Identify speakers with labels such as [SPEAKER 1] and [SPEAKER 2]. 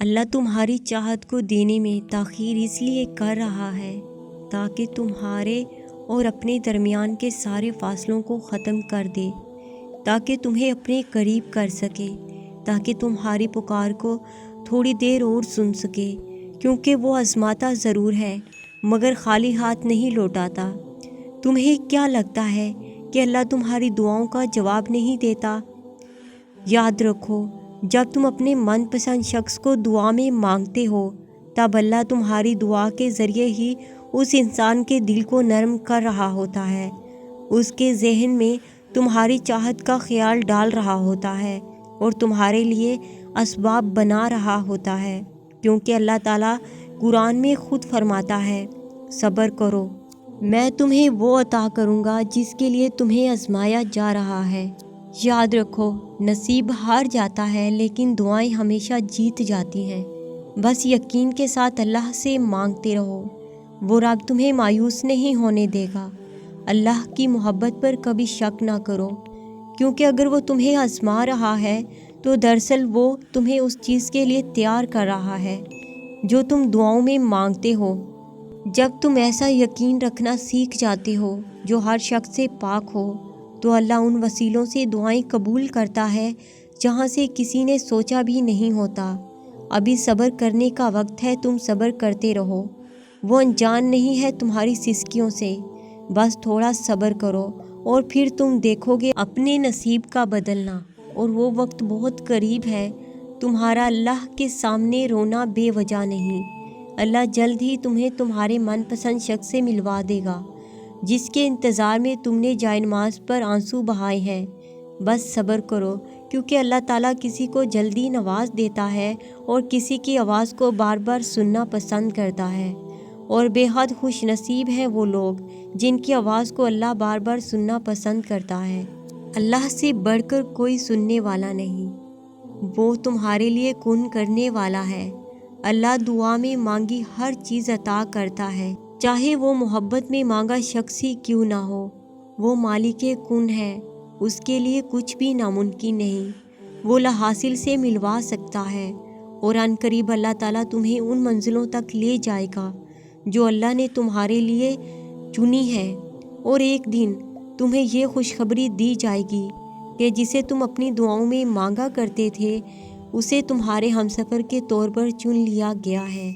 [SPEAKER 1] اللہ تمہاری چاہت کو دینے میں تاخیر اس لیے کر رہا ہے تاکہ تمہارے اور اپنے درمیان کے سارے فاصلوں کو ختم کر دے، تاکہ تمہیں اپنے قریب کر سکے، تاکہ تمہاری پکار کو تھوڑی دیر اور سن سکے، کیونکہ وہ آزماتا ضرور ہے مگر خالی ہاتھ نہیں لوٹاتا۔ تمہیں کیا لگتا ہے کہ اللہ تمہاری دعاؤں کا جواب نہیں دیتا؟ یاد رکھو، جب تم اپنے من پسند شخص کو دعا میں مانگتے ہو تب اللہ تمہاری دعا کے ذریعے ہی اس انسان کے دل کو نرم کر رہا ہوتا ہے، اس کے ذہن میں تمہاری چاہت کا خیال ڈال رہا ہوتا ہے اور تمہارے لیے اسباب بنا رہا ہوتا ہے، کیونکہ اللہ تعالیٰ قرآن میں خود فرماتا ہے، صبر کرو، میں تمہیں وہ عطا کروں گا جس کے لیے تمہیں آزمایا جا رہا ہے۔ یاد رکھو، نصیب ہار جاتا ہے لیکن دعائیں ہمیشہ جیت جاتی ہیں۔ بس یقین کے ساتھ اللہ سے مانگتے رہو، وہ رب تمہیں مایوس نہیں ہونے دے گا۔ اللہ کی محبت پر کبھی شک نہ کرو، کیونکہ اگر وہ تمہیں آزما رہا ہے تو دراصل وہ تمہیں اس چیز کے لیے تیار کر رہا ہے جو تم دعاؤں میں مانگتے ہو۔ جب تم ایسا یقین رکھنا سیکھ جاتے ہو جو ہر شخص سے پاک ہو، تو اللہ ان وسیلوں سے دعائیں قبول کرتا ہے جہاں سے کسی نے سوچا بھی نہیں ہوتا۔ ابھی صبر کرنے کا وقت ہے، تم صبر کرتے رہو، وہ انجان نہیں ہے تمہاری سسکیوں سے۔ بس تھوڑا صبر کرو اور پھر تم دیکھو گے اپنے نصیب کا بدلنا، اور وہ وقت بہت قریب ہے۔ تمہارا اللہ کے سامنے رونا بے وجہ نہیں، اللہ جلد ہی تمہیں تمہارے من پسند شخص سے ملوا دے گا جس کے انتظار میں تم نے جائے نماز پر آنسو بہائے ہیں۔ بس صبر کرو، کیونکہ اللہ تعالیٰ کسی کو جلدی نواز دیتا ہے اور کسی کی آواز کو بار بار سننا پسند کرتا ہے، اور بے حد خوش نصیب ہیں وہ لوگ جن کی آواز کو اللہ بار بار سننا پسند کرتا ہے۔ اللہ سے بڑھ کر کوئی سننے والا نہیں، وہ تمہارے لیے کن کرنے والا ہے۔ اللہ دعا میں مانگی ہر چیز عطا کرتا ہے، چاہے وہ محبت میں مانگا شخص ہی کیوں نہ ہو۔ وہ مالک کن ہے، اس کے لیے کچھ بھی ناممکن نہیں، وہ لا حاصل سے ملوا سکتا ہے، اور ان قریب اللہ تعالیٰ تمہیں ان منزلوں تک لے جائے گا جو اللہ نے تمہارے لیے چنی ہے، اور ایک دن تمہیں یہ خوشخبری دی جائے گی کہ جسے تم اپنی دعاؤں میں مانگا کرتے تھے اسے تمہارے ہمسفر کے طور پر چن لیا گیا ہے۔